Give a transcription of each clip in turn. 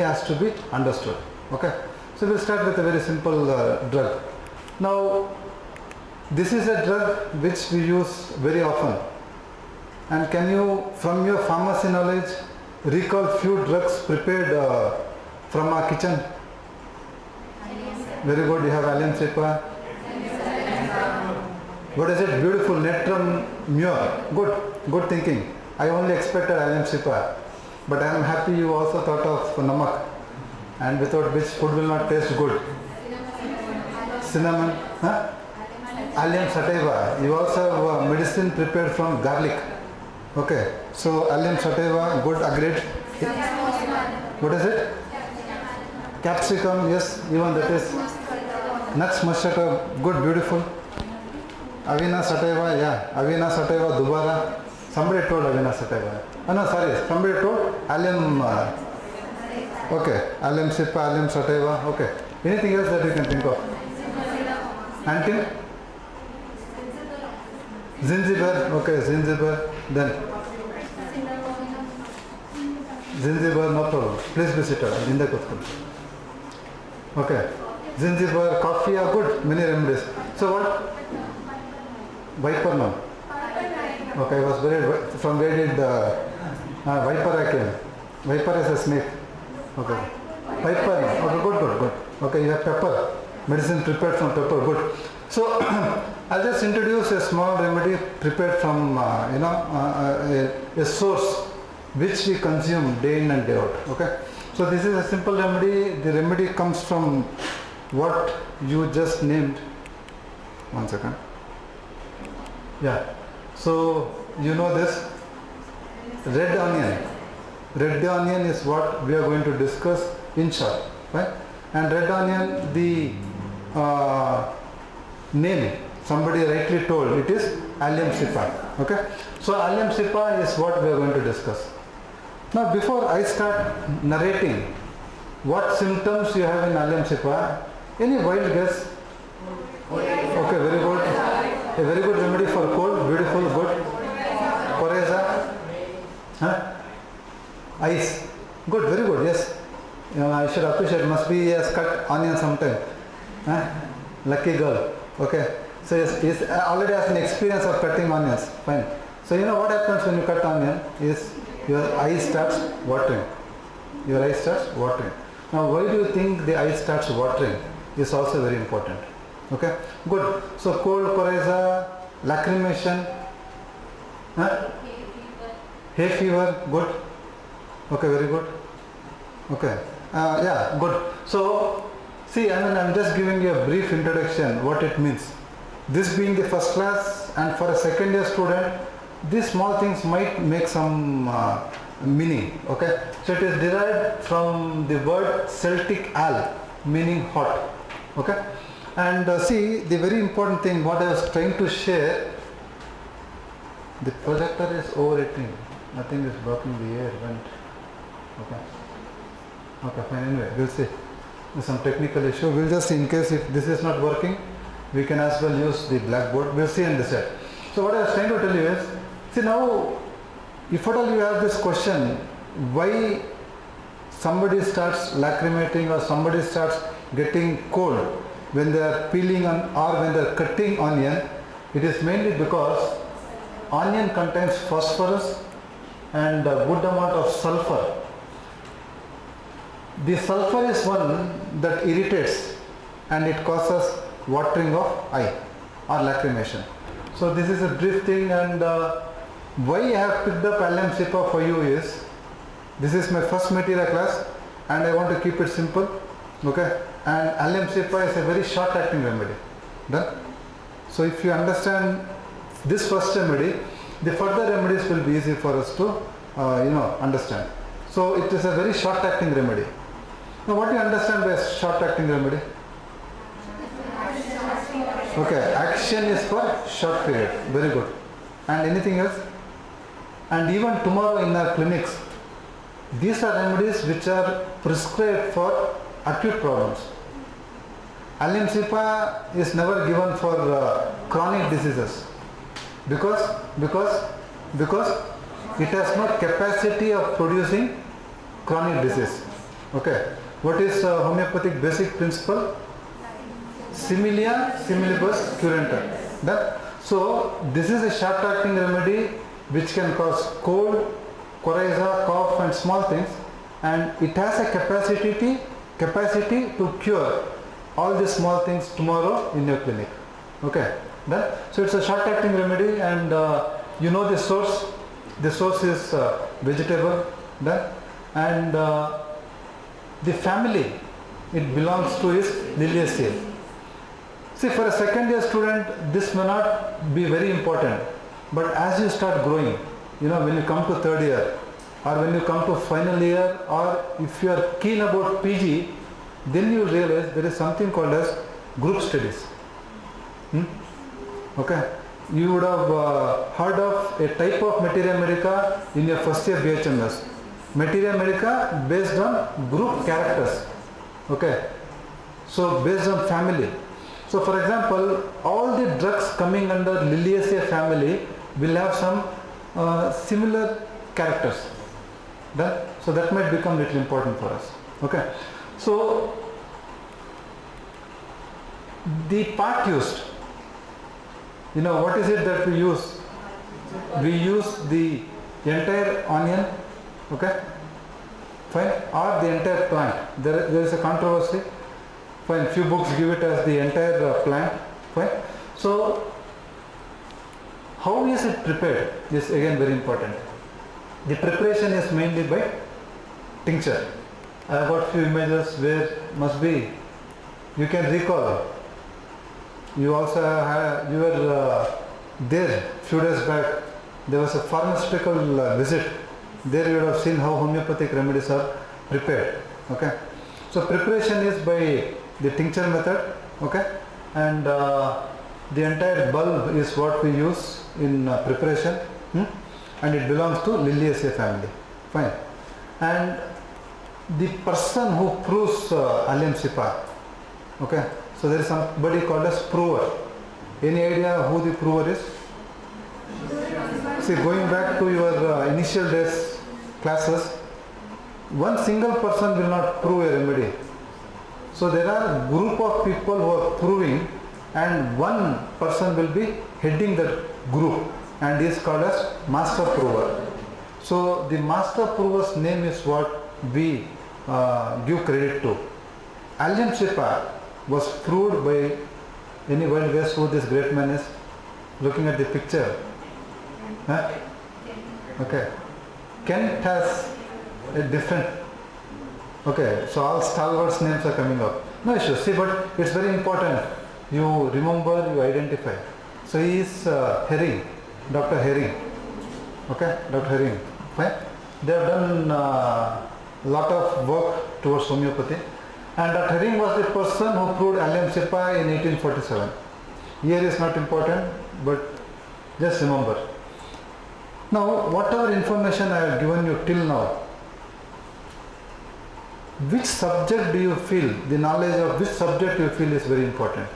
has to be understood. Okay, so we'll start with a very simple drug. Now, this is a drug which we use very often. And can you, from your pharmacy knowledge, recall few drugs prepared from our kitchen? Very good. You have ALLIUM CEPA. What is it? Beautiful. Natrum Mure. Good thinking. I only expected ALLIUM CEPA, but I am happy you also thought of namak, and without which food will not taste good. Cinnamon. Huh? ALLIUM sativa. You also have medicine prepared from garlic. Okay. So ALLIUM sativa. Good. Agreed. What is it? Capsicum. Yes. Even that is. Nuts moschato. Good. Beautiful. Avena sativa. Yeah. Avena sativa. Dubara. Somebody told Avena sativa. Oh, no, sorry. Somebody told ALLIUM. Okay. ALLIUM CEPA, ALLIUM sativa. Okay. Anything else that you can think of? Antin? Zingiber. Okay. Zingiber. Then. Zingiber. No problem. Please be seated. Okay. Zingiber, coffee are good. Many remedies. So what? Viper now. Okay, I was very, from where did Viper I came? Viper is a snake. Okay. Viper, okay, good. Okay, you have pepper. Medicine prepared from pepper, good. So, I'll just introduce a small remedy prepared from, a source which we consume day in and day out. Okay. So, this is a simple remedy. The remedy comes from what you just named. 1 second. Yeah. So, you know this red onion. Red onion is what we are going to discuss in short, right? And red onion, the name, somebody rightly told, it is ALLIUM CEPA. Okay? So, ALLIUM CEPA is what we are going to discuss. Now, before I start narrating what symptoms you have in ALLIUM CEPA, any wild guess? Okay, very good. A very good remedy for cold, beautiful, good. Coreza? Huh? Ice. Good, very good, yes. I should appreciate, must be a cut onion sometime. Huh? Lucky girl. Okay. So yes, already has an experience of cutting onions. Fine. So you know what happens when you cut onion is your eye starts watering. Your eye starts watering. Now why do you think the eye starts watering is also very important. Okay, good. So cold, coryza, lacrimation, huh? Hay fever, good. Okay, very good. Okay, yeah, good. So, see, I'm just giving you a brief introduction what it means. This being the first class, and for a second year student, these small things might make some meaning. Okay, so it is derived from the word Celtic al, meaning hot. Okay. And see, the very important thing what I was trying to share, the projector is overheating. Nothing is blocking the air vent. Okay, fine. Anyway, we'll see. There's some technical issue. We'll just, in case if this is not working, we can as well use the blackboard. We'll see in the set. So what I was trying to tell you is, see now, if at all you have this question, why somebody starts lacrimating or somebody starts getting cold when they are peeling on or when they are cutting onion, it is mainly because onion contains phosphorus and a good amount of sulfur. The sulfur is one that irritates and it causes watering of eye or lacrimation. So this is a brief thing, and why I have picked up ALLIUM CEPA for you is, this is my first material class and I want to keep it simple. Okay. And ALLIUM CEPA is a very short acting remedy. Done? So if you understand this first remedy, the further remedies will be easy for us to understand. So it is a very short acting remedy. Now what do you understand by short acting remedy? Okay, action is for short period. Very good. And anything else? And even tomorrow in our clinics, these are remedies which are prescribed for acute problems. ALLIUM CEPA is never given for chronic diseases because it has no capacity of producing chronic disease. Okay. What is homeopathic basic principle? Similia similibus curantur. That, so this is a short-acting remedy which can cause cold, coryza, cough and small things, and it has a capacity to cure all these small things tomorrow in your clinic. Okay. That, so it's a short-acting remedy, and you know the source. The source is vegetable. That, and the family it belongs to is Liliaceae. See, for a second year student, this may not be very important, but as you start growing, you know, when you come to third year, or when you come to final year, or if you are keen about PG, then you realize there is something called as group studies. Okay, you would have heard of a type of materia medica in your first year BHMS. Materia medica based on group characters. Okay, so based on family. So for example, all the drugs coming under Liliaceae family will have some similar characters. Done? So that might become little important for us. Okay. So the part used, you know, what is it that we use? We use the entire onion, okay, fine, or the entire plant. There is a controversy. Fine, few books give it as the entire plant. Fine. So how is it prepared is again very important. The preparation is mainly by tincture. I have got few images where must be, you can recall. You also have, you were there few days back. There was a pharmaceutical visit. There you would have seen how homeopathic remedies are prepared. Okay. So preparation is by the tincture method. Okay. And the entire bulb is what we use in preparation. And it belongs to Liliaceae family. Fine. And the person who proves ALLIUM CEPA. Okay. So there is somebody called as prover. Any idea who the prover is? See, going back to your initial days classes, one single person will not prove a remedy. So there are a group of people who are proving, and one person will be heading the group, and he is called as master prover. So the master prover's name is what we give credit to. ALLIUM CEPA was proved by, any wild guess who this great man is? Looking at the picture. Huh? Okay. Kent has a different, okay, so all stalwarts names are coming up. No issue. See, but it's very important. You remember, you identify. So he is Herring, Dr. Herring. Okay, Dr. Herring. Fine. They have done a lot of work towards homeopathy. And Dr. Herring was the person who proved ALLIUM CEPA in 1847. Year is not important, but just remember. Now, whatever information I have given you till now, which subject do you feel, the knowledge of which subject you feel is very important?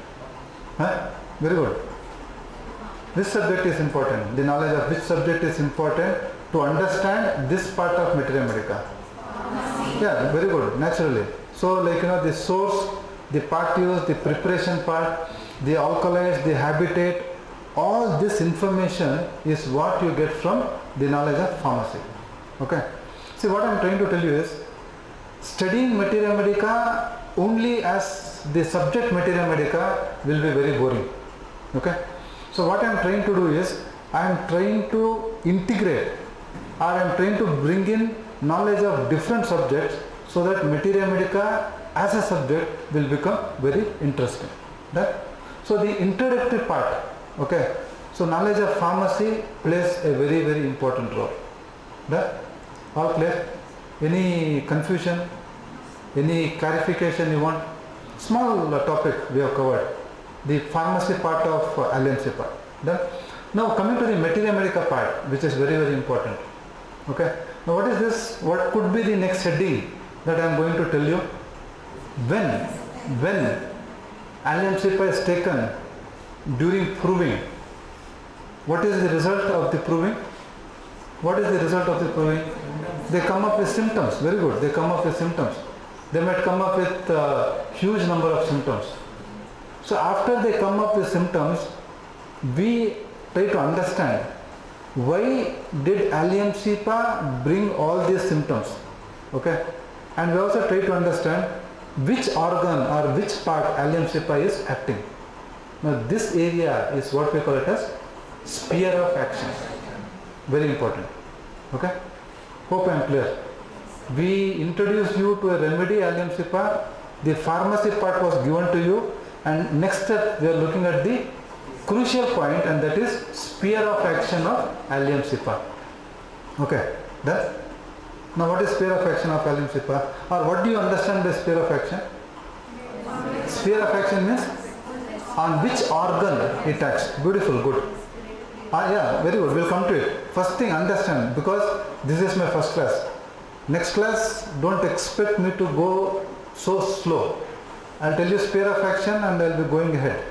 Huh? Very good. Which subject is important? The knowledge of which subject is important to understand this part of materia medica? Yeah, very good, naturally. So like, you know, the source, the part used, the preparation part, the alkaloids, the habitat, all this information is what you get from the knowledge of pharmacy. Okay. See, what I am trying to tell you is, studying materia medica only as the subject materia medica will be very boring. Okay. So what I am trying to do is, I am trying to integrate, or I am trying to bring in knowledge of different subjects, so that materia medica as a subject will become very interesting. Right? So the introductory part, okay, so knowledge of pharmacy plays a very, very important role. Right? All clear? Any confusion? Any clarification you want? Small topic we have covered. The pharmacy part of ALLIUM CEPA. Done? Now coming to the materia medica part, which is very, very important. Okay. Now what is this? What could be the next heading that I am going to tell you? When ALLIUM CEPA is taken during proving, what is the result of the proving? What is the result of the proving? They come up with symptoms. Very good. They come up with symptoms. they might come up with a huge number of symptoms. So after they come up with symptoms, we try to understand why did ALLIUM CEPA bring all these symptoms, okay? And we also try to understand which organ or which part ALLIUM CEPA is acting. Now this area is what we call it as sphere of action. Very important, okay? Hope I am clear. We introduced you to a remedy, ALLIUM CEPA. The pharmacy part was given to you, and next step we are looking at the crucial point, and that is sphere of action of ALLIUM CEPA. Okay, done? Now what is sphere of action of ALLIUM CEPA, or what do you understand by sphere of action? Sphere of action means on which organ it acts. Beautiful, good. Yeah, very good. We'll come to it. First thing, understand, because this is my first class. Next class, don't expect me to go so slow. I'll tell you sphere of action and I'll be going ahead.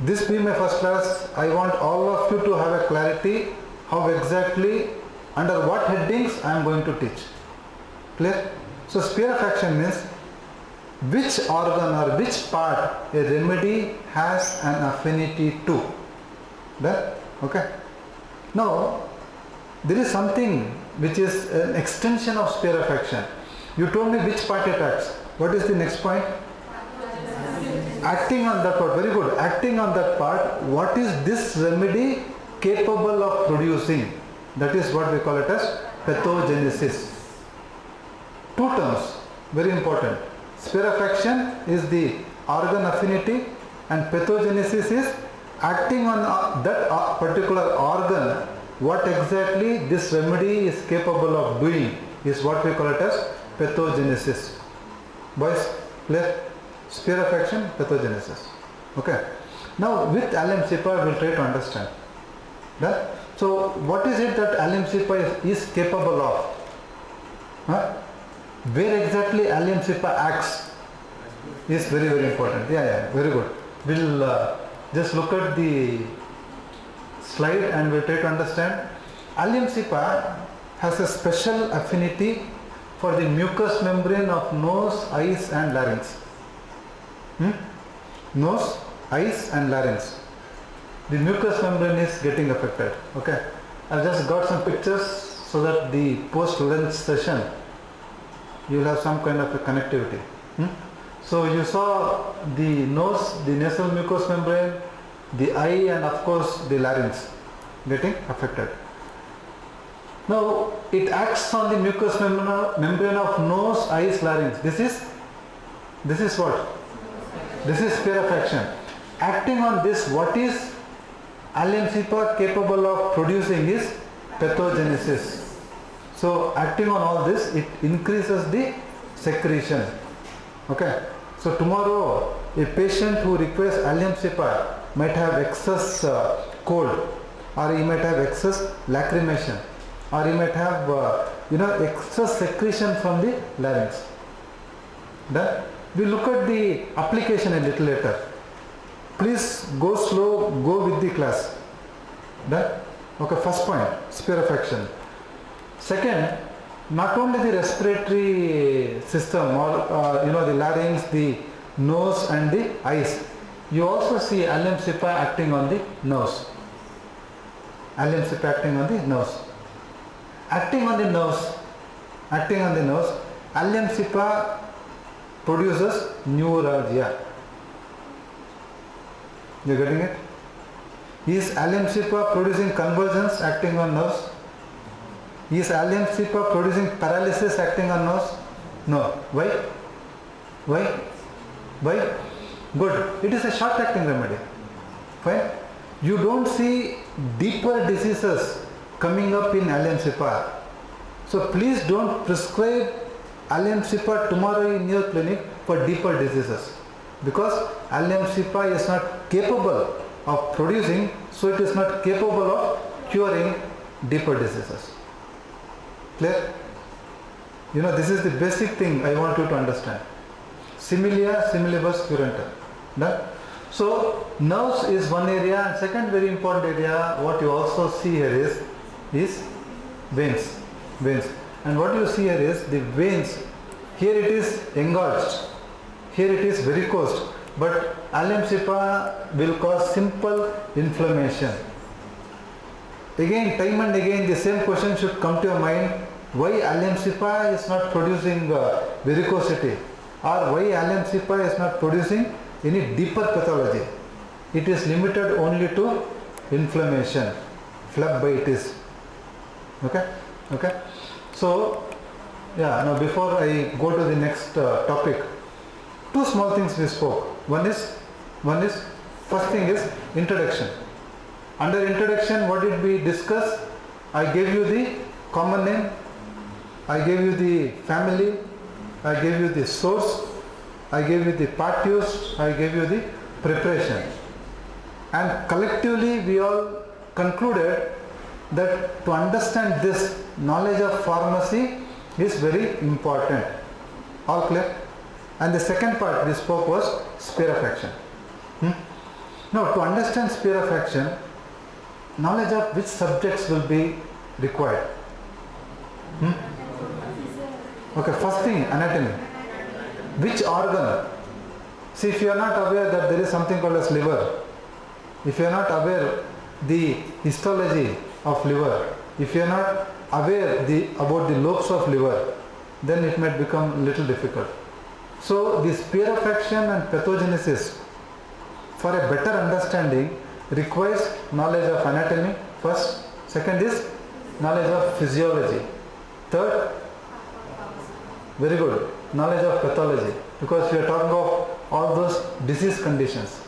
This being my first class, I want all of you to have a clarity how exactly, under what headings I am going to teach. Clear? So sphere of action means which organ or which part a remedy has an affinity to. Done? Okay. Now, there is something which is an extension of sphere of action. You told me which part it acts. What is the next point? Acting on that part. Very good. Acting on that part. What is this remedy capable of producing? That is what we call it as pathogenesis. Two terms. Very important. Sphere of action is the organ affinity, and pathogenesis is acting on that particular organ. What exactly this remedy is capable of doing is what we call it as pathogenesis. Boys, clear? Sphere of action, pathogenesis. Okay. Now with ALLIUM CEPA we will try to understand. Done? So what is it that ALLIUM CEPA is capable of? Huh? Where exactly ALLIUM CEPA acts is very, very important. Yeah, very good. We'll just look at the slide and we'll try to understand. ALLIUM CEPA has a special affinity for the mucous membrane of nose, eyes and larynx. Nose, eyes and larynx. The mucous membrane is getting affected. Okay. I've just got some pictures so that the post-lunch session you will have some kind of a connectivity. So you saw the nose, the nasal mucous membrane, the eye and of course the larynx getting affected. Now it acts on the mucous membrane of nose, eyes, larynx. This is what? This is sphere of action. Acting on this, what is ALLIUM CEPA capable of producing is pathogenesis. So acting on all this, it increases the secretion. Okay. So tomorrow a patient who requires ALLIUM CEPA might have excess cold, or he might have excess lacrimation, or he might have excess secretion from the larynx. Done? We look at the application a little later. Please go slow, go with the class. Done? Okay, first point, sphere of action. Second, not only the respiratory system or the larynx, the nose and the eyes, you also see ALLIUM CEPA acting on the nose. ALLIUM CEPA acting on the nose. Acting on the nose, ALLIUM CEPA produces neuralgia. You getting it? Is ALLIUM CEPA producing convulsions acting on nerves? Is ALLIUM CEPA producing paralysis acting on nerves? No. Why? Good. It is a short acting remedy. Fine. You don't see deeper diseases coming up in ALLIUM CEPA. So please don't prescribe ALLIUM CEPA tomorrow in your clinic for deeper diseases, because ALLIUM CEPA is not capable of producing, so it is not capable of curing deeper diseases. Clear? This is the basic thing I want you to understand. Similia similibus curantur. Done? So nerves is one area, and second very important area what you also see here is veins. And what you see here is the veins Here it is engorged, here it is varicose, but ALLIUM cepa will cause simple inflammation. Again, time and again the same question should come to your mind, why ALLIUM cepa is not producing varicosity, or why ALLIUM cepa is not producing any deeper pathology. It is limited only to inflammation, phlebitis. Okay. So, yeah. Now, before I go to the next topic, two small things we spoke. One is first thing is introduction. Under introduction, what did we discuss? I gave you the common name, I gave you the family, I gave you the source, I gave you the part used, I gave you the preparation. And collectively we all concluded that to understand this, knowledge of pharmacy is very important. All clear? And the second part we spoke was sphere of action. Now, to understand sphere of action, knowledge of which subjects will be required. Okay, first thing, anatomy. Which organ? See, if you are not aware that there is something called as liver, if you are not aware the histology of liver, if you are not aware about the lobes of liver, then it might become a little difficult. So the sphere of action and pathogenesis, for a better understanding, requires knowledge of anatomy first, second is knowledge of physiology, third, very good, knowledge of pathology, because we are talking of all those disease conditions.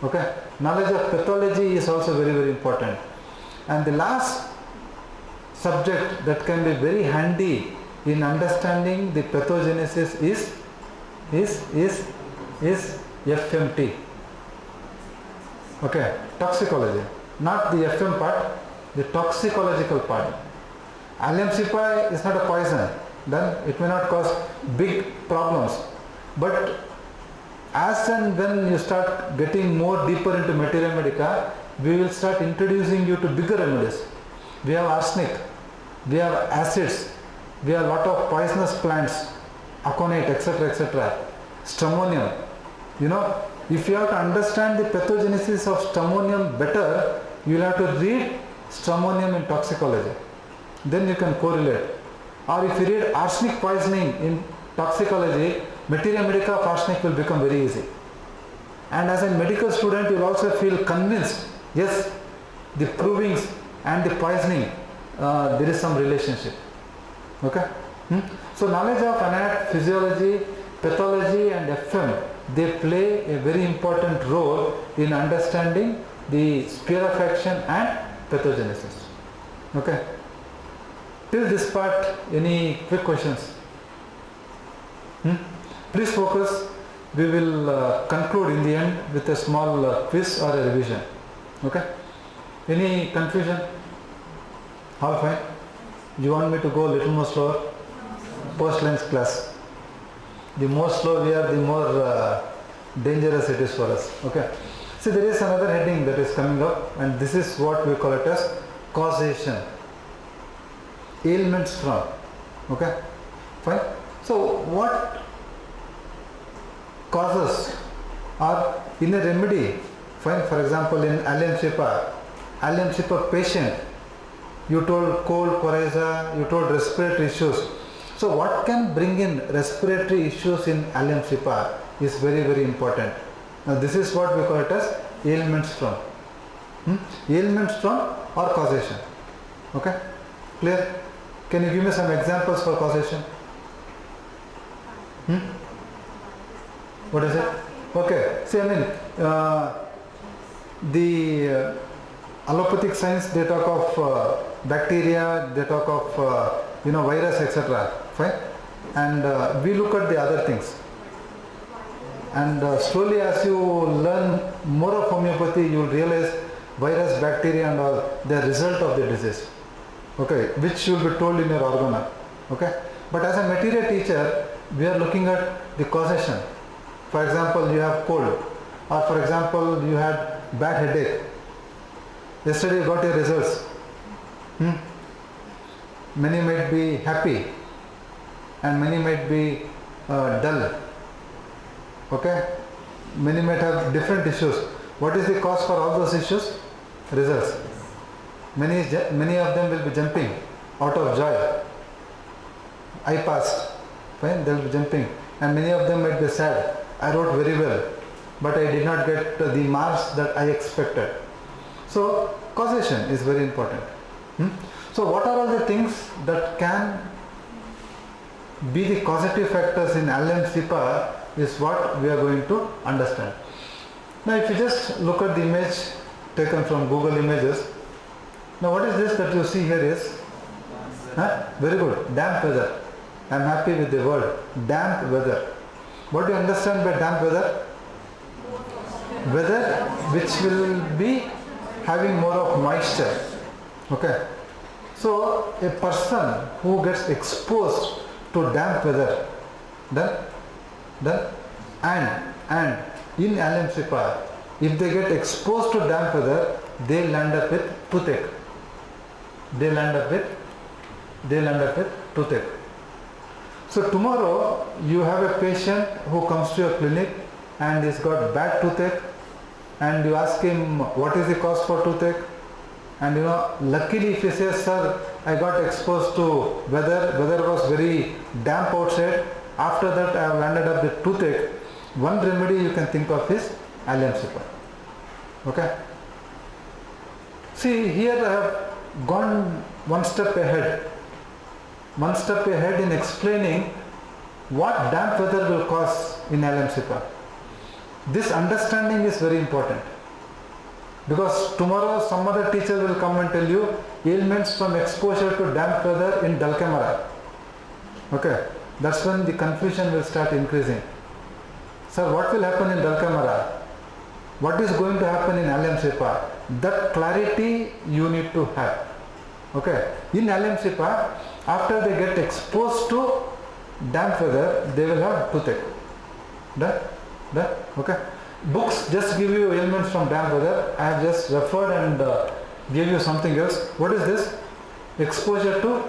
Okay, knowledge of pathology is also very, very important. And the last subject that can be very handy in understanding the pathogenesis is FMT. Okay, toxicology, not the FM part, the toxicological part. ALLIUM cepa is not a poison, then it may not cause big problems, but as and when you start getting more deeper into materia medica, we will start introducing you to bigger remedies. We have arsenic, we have acids, we have a lot of poisonous plants, aconite, etc., stramonium. You know, if you have to understand the pathogenesis of stramonium better, you will have to read stramonium in toxicology. Then you can correlate. Or if you read arsenic poisoning in toxicology, materia medica of arsenic will become very easy. And as a medical student, you will also feel convinced, yes, the provings and the poisoning, there is some relationship. Okay? So knowledge of anatomy, physiology, pathology and FM, they play a very important role in understanding the sphere of action and pathogenesis. Okay? Till this part, any quick questions? Please focus. We will conclude in the end with a small quiz or a revision. Okay? Any confusion? All fine? You want me to go a little more slower? Post-lunch class. The more slow we are, the more dangerous it is for us. Okay? See, there is another heading that is coming up, and this is what we call it as causation. Ailments from. Okay? Fine? So, what causes are in a remedy? Fine? For example, in ALLIUM cepa patient, you told cold, coryza, you told respiratory issues. So what can bring in respiratory issues in ALLIUM cepa is very, very important. Now this is what we call it as ailments from. Ailments from or causation. Okay? Clear? Can you give me some examples for causation? What is it? Okay. See, I mean, the allopathic science, they talk of bacteria, they talk of virus, etc. Fine? And we look at the other things. And slowly as you learn more of homeopathy, you will realize virus, bacteria and all, they are result of the disease. Okay, which you will be told in your organa. Okay? But as a materia teacher, we are looking at the causation. For example, you have cold, or for example, you had bad headache. Yesterday you got your results. Many might be happy and many might be dull. Okay, many might have different issues. What is the cause for all those issues? Results. Many of them will be jumping out of joy. I passed. Fine, they will be jumping, and many of them might be sad. I wrote very well, but I did not get the marks that I expected. So causation is very important. So what are all the things that can be the causative factors in ALLIUM CEPA is what we are going to understand. Now if you just look at the image taken from Google Images, now what is this that you see here is, very good, damp weather. I am happy with the word, damp weather. What do you understand by damp weather? Weather which will be having more of moisture. Okay. So a person who gets exposed to damp weather, and in ALLIUM CEPA, if they get exposed to damp weather, they land up with toothache. They land up with toothache. So tomorrow you have a patient who comes to your clinic and he's got bad toothache, and you ask him what is the cause for toothache, and luckily if he says, sir, I got exposed to weather was very damp outside, after that I have landed up with toothache, one remedy you can think of is ALLIUM CEPA. Okay. See, here I have gone one step ahead in explaining what damp weather will cause in ALLIUM CEPA. This understanding is very important, because tomorrow some other teacher will come and tell you ailments from exposure to damp weather in dull camera. Okay, that's when the confusion will start increasing. Sir, what will happen in dull camera? What is going to happen in ALLIUM CEPA? That clarity you need to have. Okay, in ALLIUM CEPA, after they get exposed to damp weather, they will have toothache. Done? Okay. Books just give you ailments from damp weather. I have just referred and give you something else. What is this? Exposure to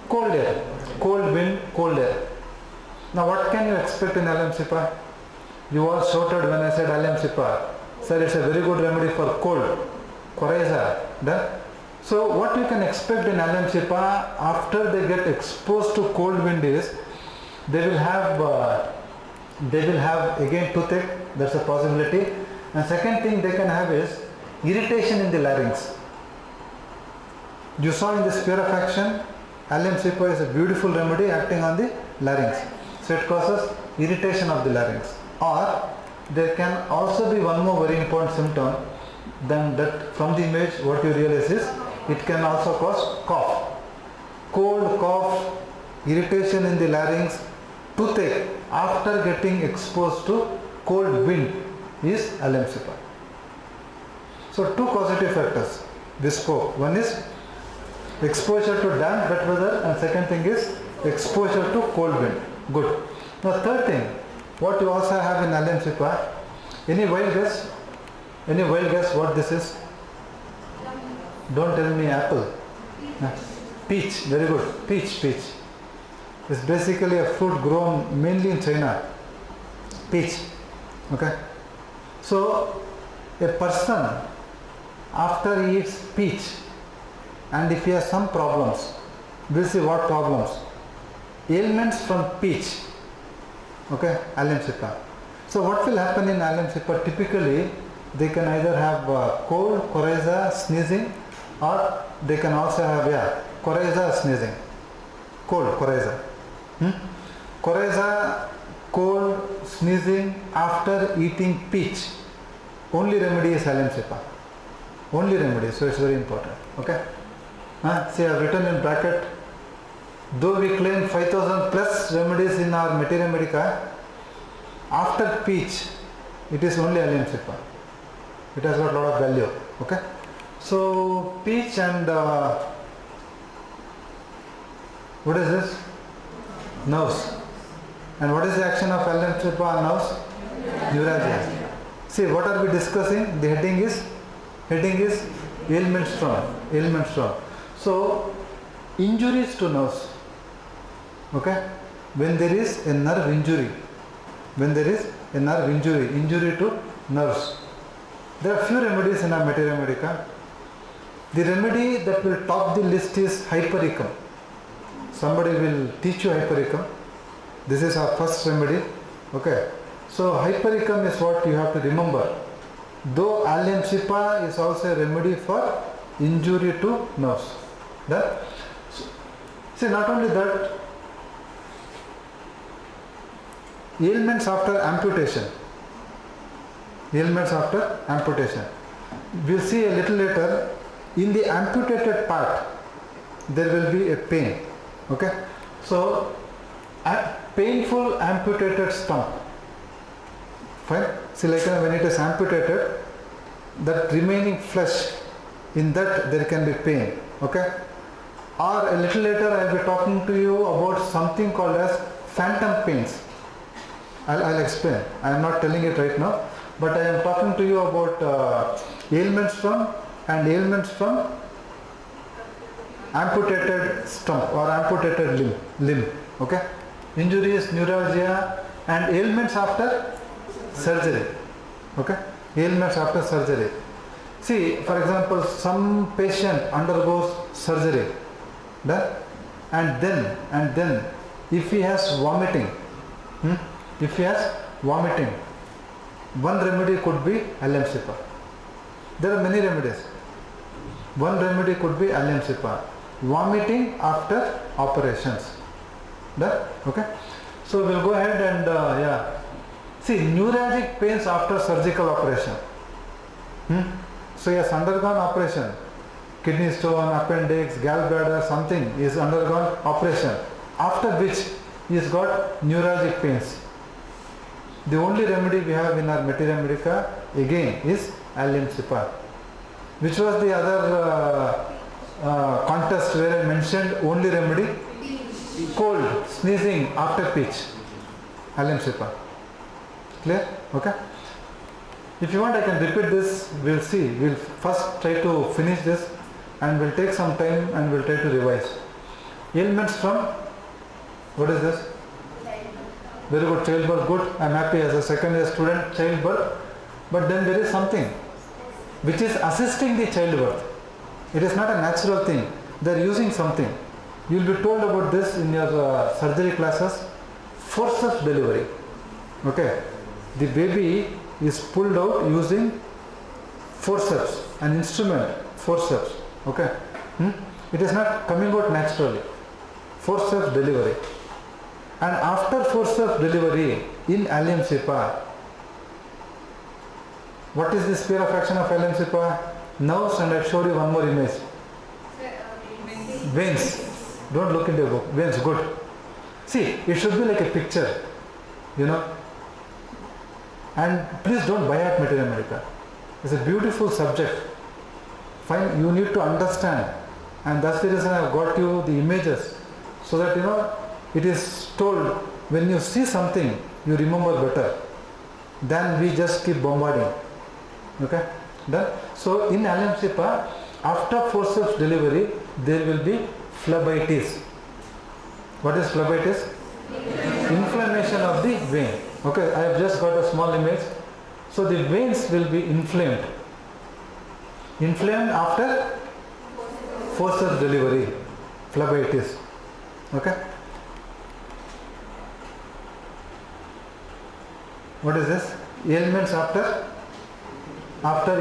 cold air, cold wind, cold air. Now what can you expect in ALLIUM CEPA? You all shouted when I said ALLIUM CEPA. Sir, it's a very good remedy for cold. Coryza. Done? So what you can expect in ALLIUM CEPA after they get exposed to cold wind is they will have again toothache. That's a possibility. And second thing they can have is irritation in the larynx. You saw in the sphere of action, ALLIUM CEPA is a beautiful remedy acting on the larynx. So it causes irritation of the larynx. Or there can also be one more very important symptom than that. From the image what you realize is it can also cause cough. Cold, cough, irritation in the larynx, toothache after getting exposed to cold wind is ALLIUM CEPA. So two causative factors we spoke. One is exposure to damp wet weather, and second thing is exposure to cold wind. Good. Now third thing, what you also have in ALLIUM CEPA, any wild guess? Any wild guess what this is? Don't tell me apple. Peach, very good. Peach. It's basically a fruit grown mainly in China. Peach. Okay. So a person after he eats peach, and if he has some problems, we'll see what problems. Ailments from peach. Okay, ALLIUM CEPA. So what will happen in ALLIUM CEPA? Typically they can either have cold, coryza, sneezing, or they can also have coryza, sneezing. Cold, coryza. Coryza, cold, sneezing after eating peach. Only remedy is ALLIUM CEPA. Only remedy, so it's very important. Okay. See, I have written in bracket, though we claim 5000 plus remedies in our Materia Medica, after peach it is only ALLIUM CEPA. It has got a lot of value. Okay. So peach and what is this? Nerves. And what is the action of ALLIUM CEPA on nerves? Neuralgia. See, what are we discussing? The heading is ailments from. So injuries to nerves. Okay. when there is a nerve injury. When there is a nerve injury, injury to nerves. There are few remedies in our materia medica. The remedy that will top the list is hypericum. Somebody will teach you hypericum. This is our first remedy. Okay. So hypericum is what you have to remember. Though ALLIUM CEPA is also a remedy for injury to nerves. That, see, not only that, ailments after amputation. Ailments after amputation. We'll see a little later, in the amputated part, there will be a pain. Okay. So, a painful amputated stump. Fine. See, like when it is amputated, that remaining flesh, in that there can be pain. Okay. Or a little later I will be talking to you about something called as phantom pains. I'll explain. I am not telling it right now, but I am talking to you about ailments from amputated stump or amputated limb. Okay. Injuries, neuralgia, and ailments after surgery. Okay. Ailments after surgery. See, for example, some patient undergoes surgery, and then if he has vomiting, one remedy could be ALLIUM CEPA. There are many remedies. One remedy could be ALLIUM CEPA. Vomiting after operations. Okay. So we'll go ahead and see, neuralgic pains after surgical operation. So he has undergone operation. Kidney stone, appendix, gallbladder, something is undergone operation. After which he has got neuralgic pains. The only remedy we have in our materia medica again is ALLIUM CEPA. Which was the other contest where I mentioned only remedy? Cold, sneezing after pitch. ALLIUM CEPA. Clear? Okay. If you want, I can repeat this. We'll see. We'll first try to finish this and we'll take some time and we'll try to revise. Ailments from, what is this? Very good, childbirth. Good. I'm happy as a second year student, childbirth. But then there is something which is assisting the childbirth. It is not a natural thing. They are using something. You will be told about this in your surgery classes. Forceps delivery. Okay. The baby is pulled out using forceps, an instrument, forceps. Okay. It is not coming out naturally. Forceps delivery. And after forceps delivery in ALLIUM CEPA, what is the sphere of action of ALLIUM CEPA? Nerves, and I showed you one more image. Veins. Don't look in the book. Veins, good. See, it should be like a picture, you know. And please don't buy at materia medica. It's a beautiful subject. Fine, you need to understand. And that's the reason I've got you the images. So that, you know, it is told when you see something, you remember better than we just keep bombarding. Okay? Done? So in ALLIUM CEPA, after forceps delivery, there will be phlebitis. What is phlebitis? Inflammation of the vein. Okay, I have just got a small image. So the veins will be inflamed. Inflamed after forceps delivery. Phlebitis. Okay. What is this? Ailments after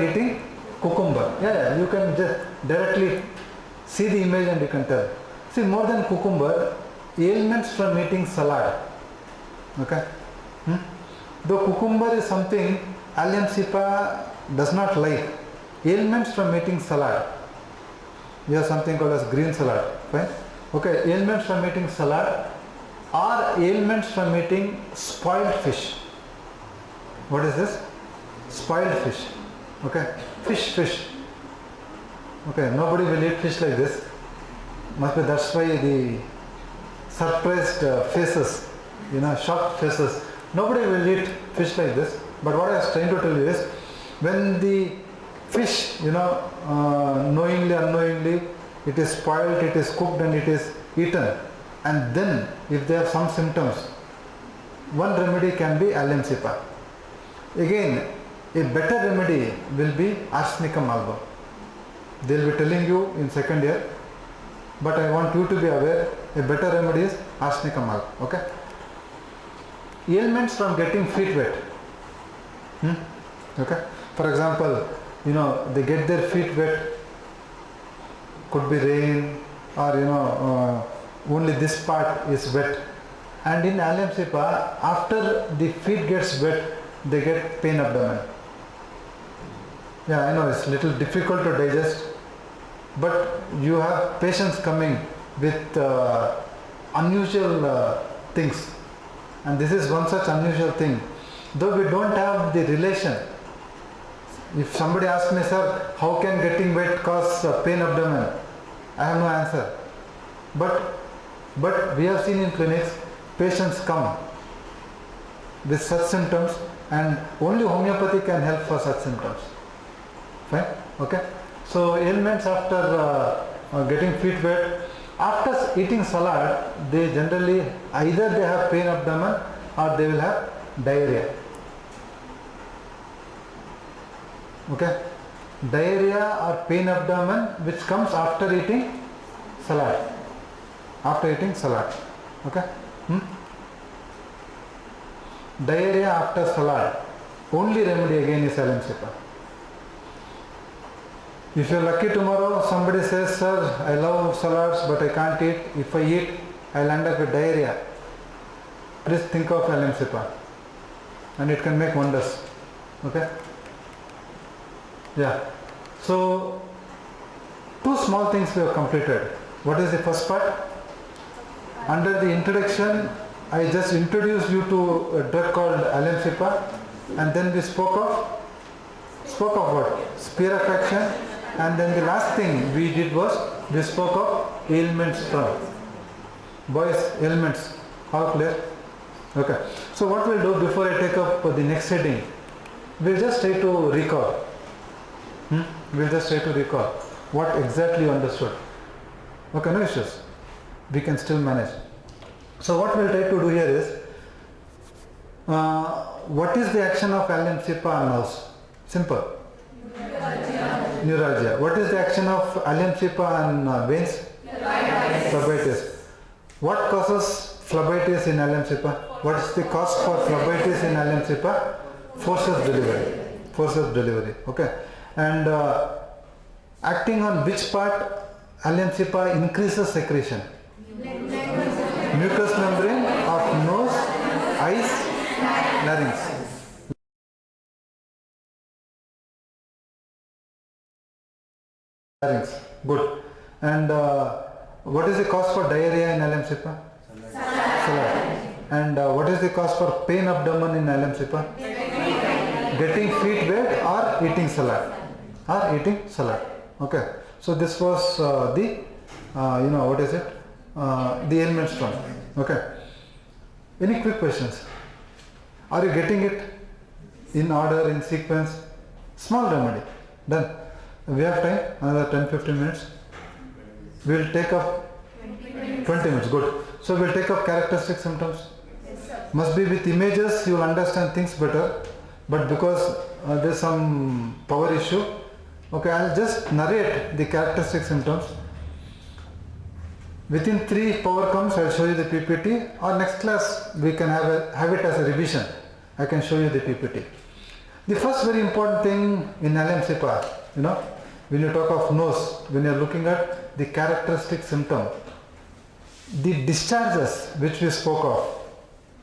eating cucumber. Yeah, you can just directly see the image and you can tell. See, more than cucumber, ailments from eating salad. Okay. Though cucumber is something ALLIUM CEPA does not like. Ailments from eating salad. We have something called as green salad. Fine. Okay. Ailments from eating salad or ailments from eating spoiled fish. What is this? Spoiled fish. Okay. Fish. Okay. Nobody will eat fish like this. Must be that's why the surprised faces, you know, shocked faces. Nobody will eat fish like this. But what I was trying to tell you is, when the fish, you know, knowingly, unknowingly, it is spoiled, it is cooked and it is eaten. and then if they have some symptoms, one remedy can be ALLIUM CEPA. Again, a better remedy will be arsenicum album. They will be telling you in second year, but I want you to be aware, a better remedy is arsenicum album. Okay? Ailments from getting feet wet. Okay? For example, they get their feet wet, could be rain, or only this part is wet. And in ALLIUM CEPA, after the feet gets wet, they get pain abdomen. Yeah, I know it's little difficult to digest, but you have patients coming with unusual things, and this is one such unusual thing. Though we don't have the relation. If somebody asks me, sir, how can getting wet cause pain abdomen? I have no answer. But we have seen in clinics, patients come with such symptoms, and only homeopathy can help for such symptoms. Fine? Okay? So ailments after getting feet wet, after eating salad, they generally either they have pain abdomen or they will have diarrhea. Okay? Diarrhea or pain abdomen which comes after eating salad. After eating salad. Okay? Diarrhea after salad. Only remedy again is ALLIUM CEPA. If you are lucky tomorrow, somebody says, sir, I love salads but I can't eat. If I eat, I will end up with diarrhea. Please think of ALLIUM CEPA. And it can make wonders. Okay? Yeah. So, two small things we have completed. What is the first part? Under the introduction, I just introduced you to a drug called ALLIUM CEPA, and then we spoke of what? Spear of action, and then the last thing we did was we spoke of ailments from. Boys, ailments. How clear? Okay. So what we'll do before I take up the next heading, we'll just try to recall. We'll just try to recall what exactly you understood. Okay, no issues. We can still manage. So what we'll try to do here is, what is the action of ALLIUM CEPA on nerves? Simple. Neuralgia. What is the action of ALLIUM CEPA on veins? Phlebitis. What causes phlebitis in ALLIUM CEPA? What is the cause for phlebitis in ALLIUM CEPA? Forceps delivery. Forceps delivery. Okay. And acting on which part ALLIUM CEPA increases secretion? Mucous membrane of nose, eyes, larynx. Larynx. Good. And what is the cause for diarrhea in ALLIUM CEPA? Salad. And what is the cause for pain abdomen in ALLIUM CEPA? Getting feet wet or eating salad. Okay. So this was the what is it? The ailments from. Okay. Any quick questions? Are you getting it in order, in sequence? Small remedy. Done. We have time, another 10-15 minutes. We will take up 20 minutes. Good. So we will take up characteristic symptoms. Must be with images, you will understand things better. But because there is some power issue, okay, I will just narrate the characteristic symptoms. Within 3 power comes, I will show you the PPT, or next class we can have it as a revision. I can show you the PPT. The first very important thing in ALLIUM CEPA, when you talk of nose, when you are looking at the characteristic symptom, the discharges which we spoke of,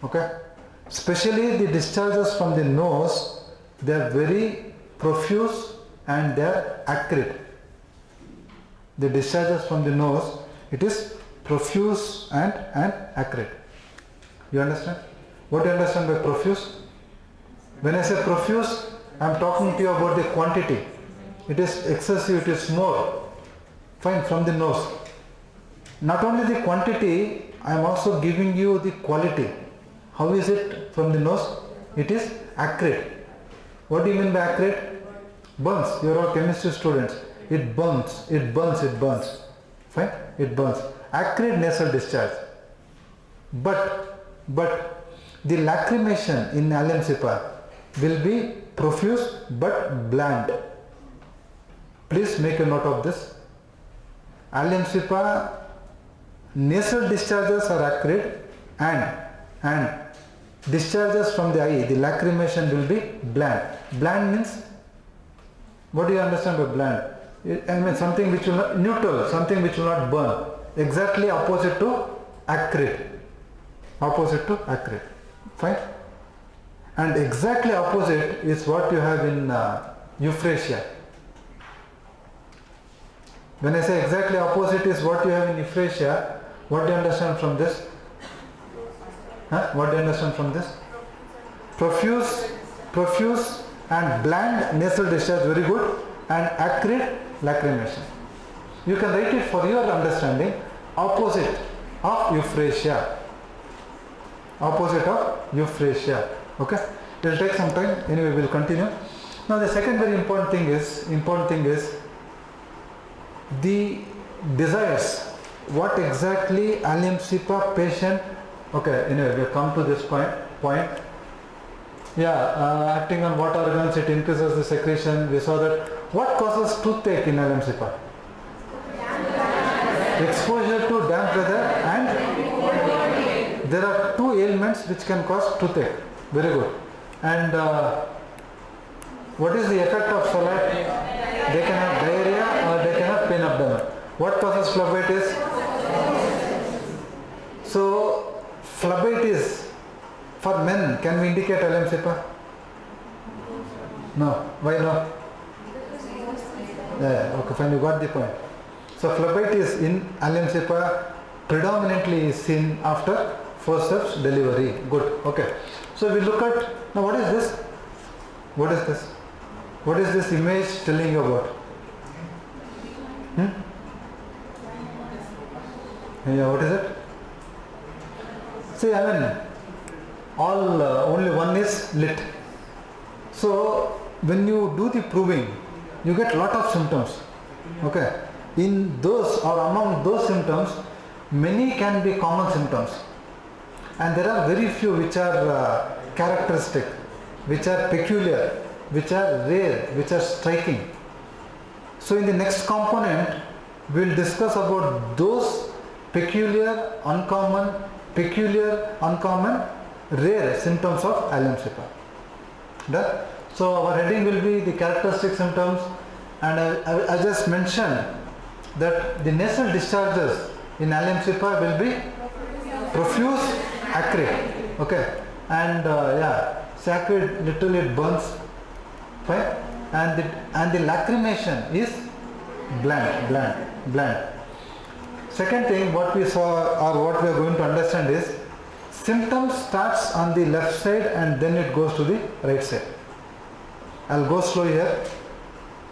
okay, especially the discharges from the nose, they are very profuse and they are acrid. The discharges from the nose, it is profuse and acrid. You understand? What do you understand by profuse? When I say profuse, I am talking to you about the quantity. It is excessive, it is more. Fine, from the nose. Not only the quantity, I am also giving you the quality. How is it from the nose? It is acrid. What do you mean by acrid? Burns. You are all chemistry students. It burns, it burns, it burns. Fine? It burns. Acrid nasal discharge. but the lacrimation in ALLIUM CEPA will be profuse but bland. Please make a note of this. ALLIUM CEPA nasal discharges are acrid and discharges from the eye, the lacrimation will be bland. Bland means, what do you understand by bland? I mean something which will not, neutral, something which will not burn. Exactly opposite to acrid. Opposite to acrid. Fine? And exactly opposite is what you have in euphrasia. When I say exactly opposite is what you have in euphrasia, what do you understand from this? What do you understand from this? Profuse and bland nasal discharge, very good, and acrid lacrimation. You can write it for your understanding, opposite of euphrasia. Opposite of euphrasia. Okay? It will take some time. Anyway, we will continue. Now the second very important thing is the desires. What exactly ALLIUM CEPA patient, okay, anyway, we have come to this point. Yeah, acting on what organs, it increases the secretion. We saw that. What causes toothache in ALLIUM CEPA? Exposure to damp weather, and there are two ailments which can cause toothache. Very good. And what is the effect of phlebite? They can have diarrhea or they can have pain abdomen. What causes phlebitis? So phlebitis for men, can we indicate ALLIUM CEPA? No. Why no? Yeah, okay, fine, you got the point. So phlebitis in ALLIUM CEPA predominantly is seen after forceps delivery. Good. Okay. So we look at, now what is this? What is this? What is this image telling you about? Yeah, what is it? See, I mean, only one is lit. So when you do the proving, you get lot of symptoms. Okay. In those or among those symptoms, many can be common symptoms. And there are very few which are characteristic, which are peculiar, which are rare, which are striking. So in the next component, we will discuss about those peculiar, uncommon, rare symptoms of ALLIUM CEPA. Done? So our heading will be the characteristic symptoms, and I just mentioned that the nasal discharges in ALLIUM CEPA will be profuse, acrid. Okay, and yeah, acrid, literally it burns, right? And the lacrimation is bland. Second thing, what we saw or what we are going to understand is symptoms starts on the left side and then it goes to the right side. I'll go slow here.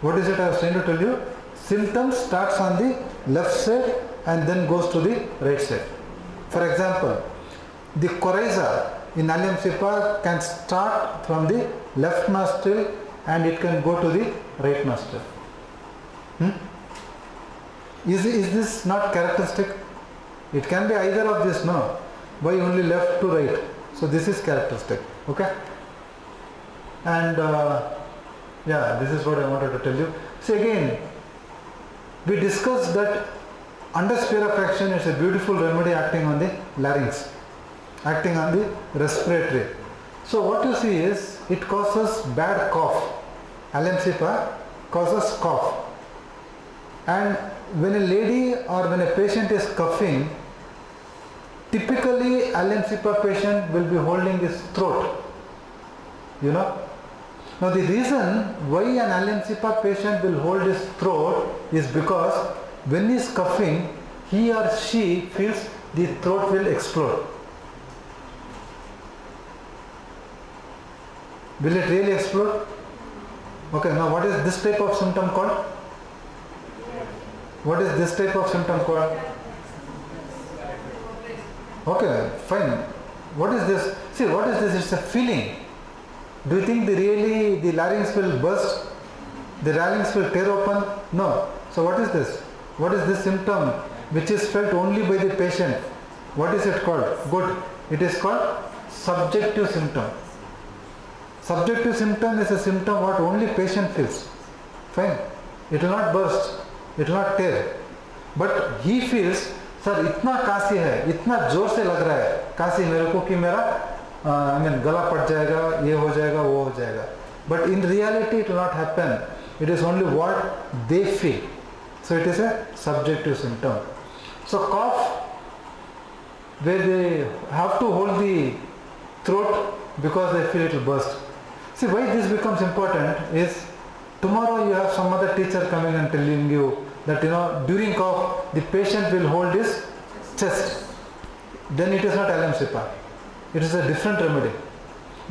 What is it I was trying to tell you? Symptoms starts on the left side and then goes to the right side. For example, the coryza in ALLIUM CEPA can start from the left nostril and it can go to the right nostril. Is this not characteristic? It can be either of this, no. Why only left to right? So this is characteristic. Okay. And yeah, this is what I wanted to tell you. See, again, we discussed that under sphere of action is a beautiful remedy acting on the larynx, acting on the respiratory. So what you see is it causes bad cough. ALLIUM CEPA causes cough. And when a lady or when a patient is coughing, typically ALLIUM CEPA patient will be holding his throat. You know. Now the reason why an ALLIUM CEPA patient will hold his throat is because when he is coughing, he or she feels the throat will explode. Will it really explode? Okay, now what is this type of symptom called? What is this type of symptom called? Okay, fine. What is this? See, what is this? It's a feeling. Do you think the larynx will burst? The larynx will tear open? No. So what is this? What is this symptom which is felt only by the patient? What is it called? Good. It is called subjective symptom. Subjective symptom is a symptom what only patient feels. Fine. It will not burst. It will not tear. But he feels, sir, इतना काशी है, इतना जोर से लग रहा है काशी मेरे को कि मेरा गला फट जाएगा, ये हो जाएगा, वो हो जाएगा. But in reality it will not happen. It is only what they feel. So it is a subjective symptom. So cough, where they have to hold the throat because they feel it will burst. See why this becomes important is tomorrow you have some other teacher coming and telling you that during cough the patient will hold his chest. Then it is not ALLIUM CEPA. It is a different remedy.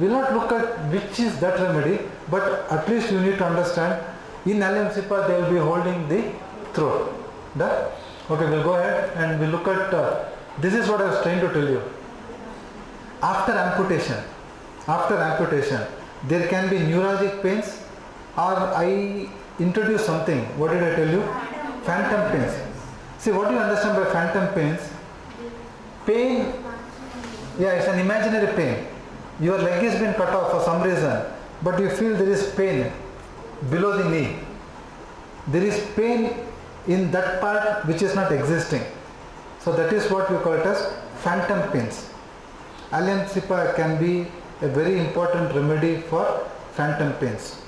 We will not look at which is that remedy, but at least you need to understand in ALLIUM CEPA they will be holding the throat. Done? Okay, we'll go ahead and we'll look at this is what I was trying to tell you. After amputation, there can be neuralgic pains, or I introduce something. What did I tell you? Phantom pains. See, what do you understand by phantom pains? Pain, yeah, it's an imaginary pain. Your leg has been cut off for some reason, but you feel there is pain below the knee. There is pain in that part which is not existing. So that is what we call it as phantom pains. ALLIUM CEPA can be a very important remedy for phantom pains.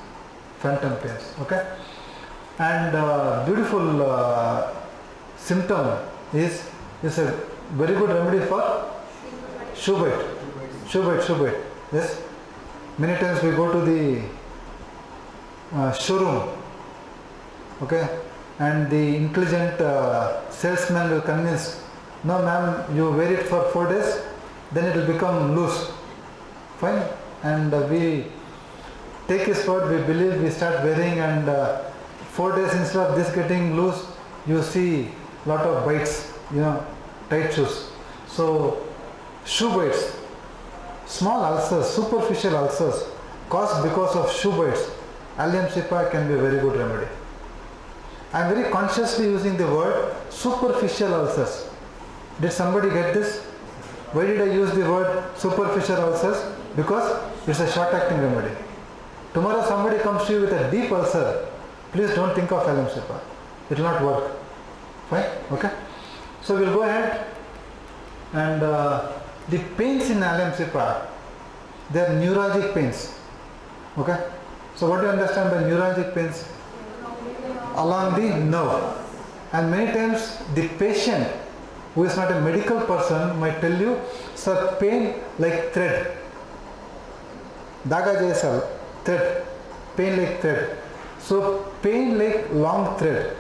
Okay? And beautiful symptom is a very good remedy for shoe bite. Yes? Many times we go to the showroom. Okay? And the intelligent salesman will convince, no ma'am, you wear it for 4 days, then it will become loose. Fine. And we take his word, we believe, we start wearing, and 4 days instead of this getting loose, you see lot of bites, tight shoes. So shoe bites, small ulcers, superficial ulcers caused because of shoe bites, ALLIUM CEPA can be a very good remedy. I am very consciously using the word superficial ulcers. Did somebody get this? Why did I use the word superficial ulcers? Because it's a short acting remedy. Tomorrow somebody comes to you with a deep ulcer, please don't think of ALLIUM CEPA. It will not work. Fine? Okay? So we'll go ahead, and the pains in ALLIUM CEPA, they are neuralgic pains. Okay? So what do you understand by neuralgic pains? Along the nerve. And many times the patient who is not a medical person might tell you, sir, pain like thread. Daga jaisa thread. Pain like thread. So pain like long thread.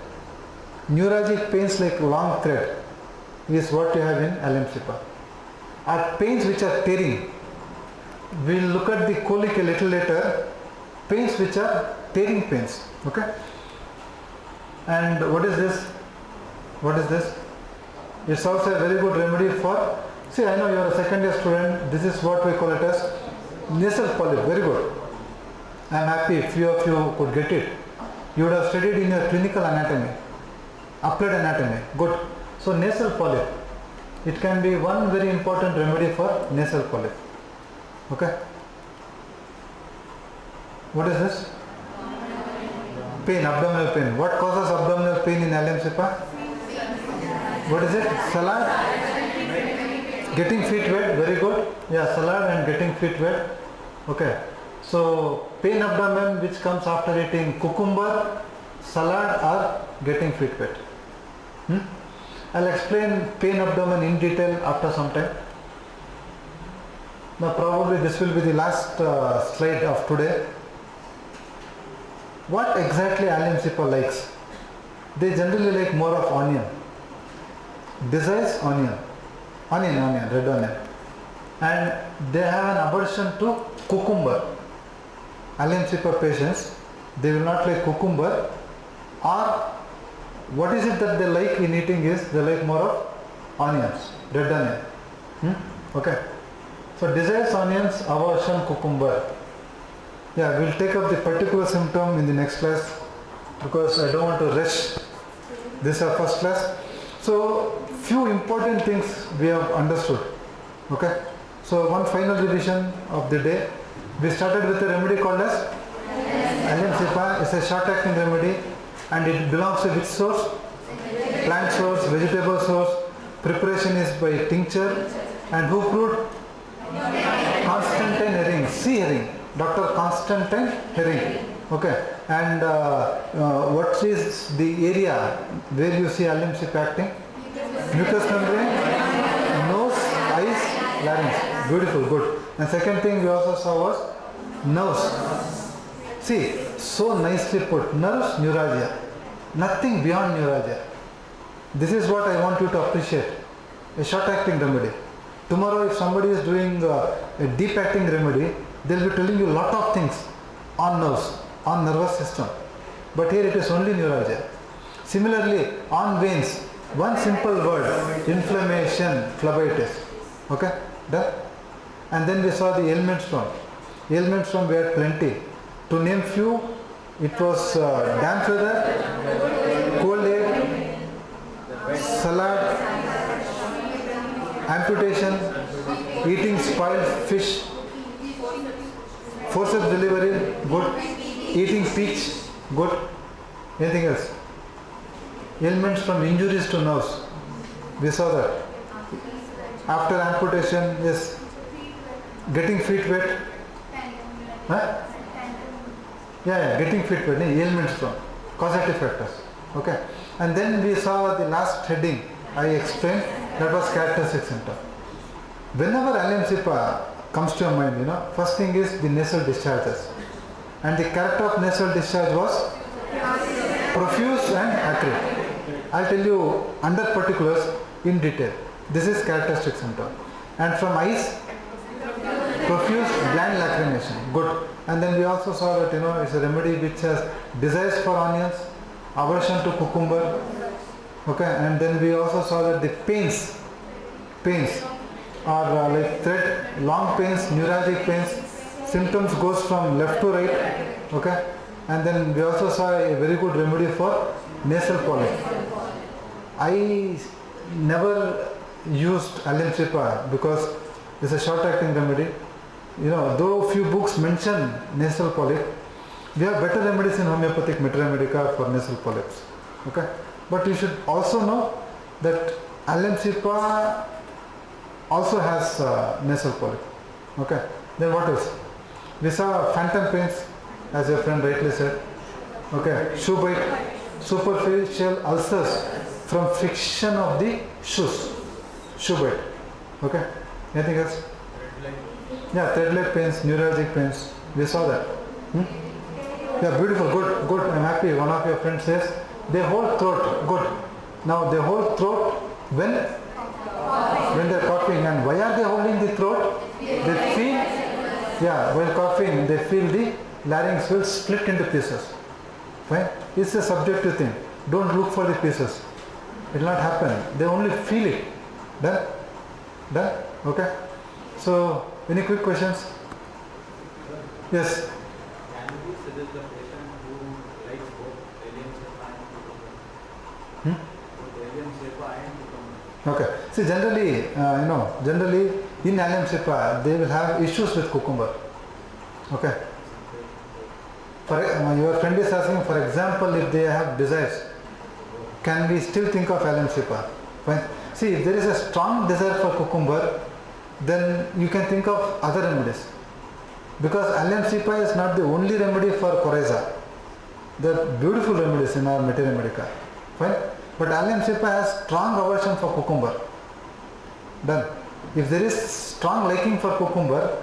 Neuralgic pains like long thread is what you have in ALLIUM CEPA. Are pains which are tearing. We'll look at the colic a little later. Pains which are tearing pains. Okay? And what is this? It's also a very good remedy for, see, I know you are a second year student, this is what we call it as nasal polyp. Very good. I am happy few of you could get it. You would have studied in your clinical anatomy, applied anatomy. Good. So nasal polyp, it can be one very important remedy for nasal polyp. Okay? What is this? Pain, abdominal pain. What causes abdominal pain in ALLIUM CEPA? What is it? Salad? Getting feet wet, very good. Yeah, salad and getting feet wet. Okay. So pain abdomen which comes after eating cucumber, salad, or getting feet wet. I'll explain pain abdomen in detail after some time. Now probably this will be the last slide of today. What exactly ALLIUM CEPA likes? They generally like more of onion. Desires onion, red onion. And they have an aversion to cucumber. ALLIUM CEPA patients, they will not like cucumber, or what is it that they like in eating is they like more of onions, red onion. Okay. So desires onions, aversion cucumber. Yeah, we'll take up the particular symptom in the next class because I don't want to rush. This is our first class. So few important things we have understood. Okay. So one final revision of the day. We started with a remedy called as ALLIUM CEPA. It's a short-acting remedy, and it belongs to which source? Plant source, vegetable source. Preparation is by tincture. And who proved? Constantine Herring, C. Herring, Dr. Constantine Herring. Okay. And what is the area where you see ALLIUM CEPA acting? Mucous membrane, nose, eyes, larynx. Beautiful, good. And second thing we also saw was nerves. See, so nicely put. Nerves, neuralgia. Nothing beyond neuralgia. This is what I want you to appreciate. A short-acting remedy. Tomorrow if somebody is doing a deep-acting remedy, they will be telling you a lot of things on nerves, on nervous system. But here it is only neuralgia. Similarly, on veins, one simple word, inflammation, phlebitis. Okay, done? And then we saw the ailments from. Ailments from we had plenty. To name few, it was damp fever, cold air, salad, amputation, eating spoiled fish, forceps delivery, good, eating peach, good. Anything else? Ailments from injuries to nerves. We saw that. After amputation, yes. Getting feet wet. Huh? Yeah, getting feet wet. Ailments from causative factors. Okay. And then we saw the last heading I explained, that was characteristic symptom. Whenever ALLIUM CEPA comes to your mind, first thing is the nasal discharges. And the character of nasal discharge was profuse and acrid. I'll tell you under particulars in detail. This is characteristic symptom. And from eyes, profuse bland lacrimation. Good. And then we also saw that it's a remedy which has desires for onions, aversion to cucumber. Okay. And then we also saw that the pains are like thread, long pains, neuralgic pains. Symptoms goes from left to right. Okay. And then we also saw a very good remedy for nasal polyp. I never used ALLIUM CEPA because it's a short-acting remedy. Though few books mention nasal polyp, we have better remedies in homeopathic Metromedica for nasal polyps. Okay, but you should also know that ALLIUM CEPA also has nasal polyp. Okay, then what else? We saw phantom pains, as your friend rightly said. Okay, shoe bite, superficial ulcers from friction of the shoes. Shoe bite. Okay. Anything else? Yeah, thread-like pains, neuralgic pains. We saw that. Yeah, beautiful. Good, good. I'm happy. One of your friends says they hold throat. Good. Now they hold throat when they're coughing. And why are they holding the throat? They feel, while coughing, they feel the larynx will split into pieces. Fine. It's a subjective thing. Don't look for the pieces. It will not happen. They only feel it. Done? Done? Okay. So, any quick questions? Yes. Can we suggest the patient who likes both ALLIUM CEPA and cucumber? Both ALLIUM CEPA and cucumber. Okay. See, generally in ALLIUM CEPA they will have issues with cucumber. Okay. Your friend is asking, for example, if they have desires, can we still think of ALLIUM CEPA? Fine. See, if there is a strong desire for cucumber, then you can think of other remedies. Because ALLIUM CEPA is not the only remedy for coryza. There are beautiful remedies in our Metromedica. Fine. But ALLIUM CEPA has strong aversion for cucumber. Done. If there is strong liking for cucumber,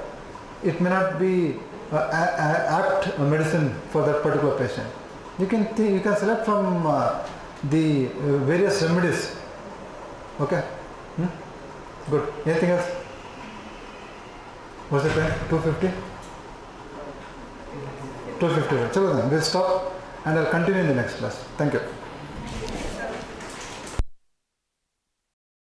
it may not be apt medicine for that particular patient. You can select from the various remedies. Okay. Good. Anything else? What's the time? 2:50? 2:50. Chalo then, we'll stop and I'll continue in the next class. Thank you.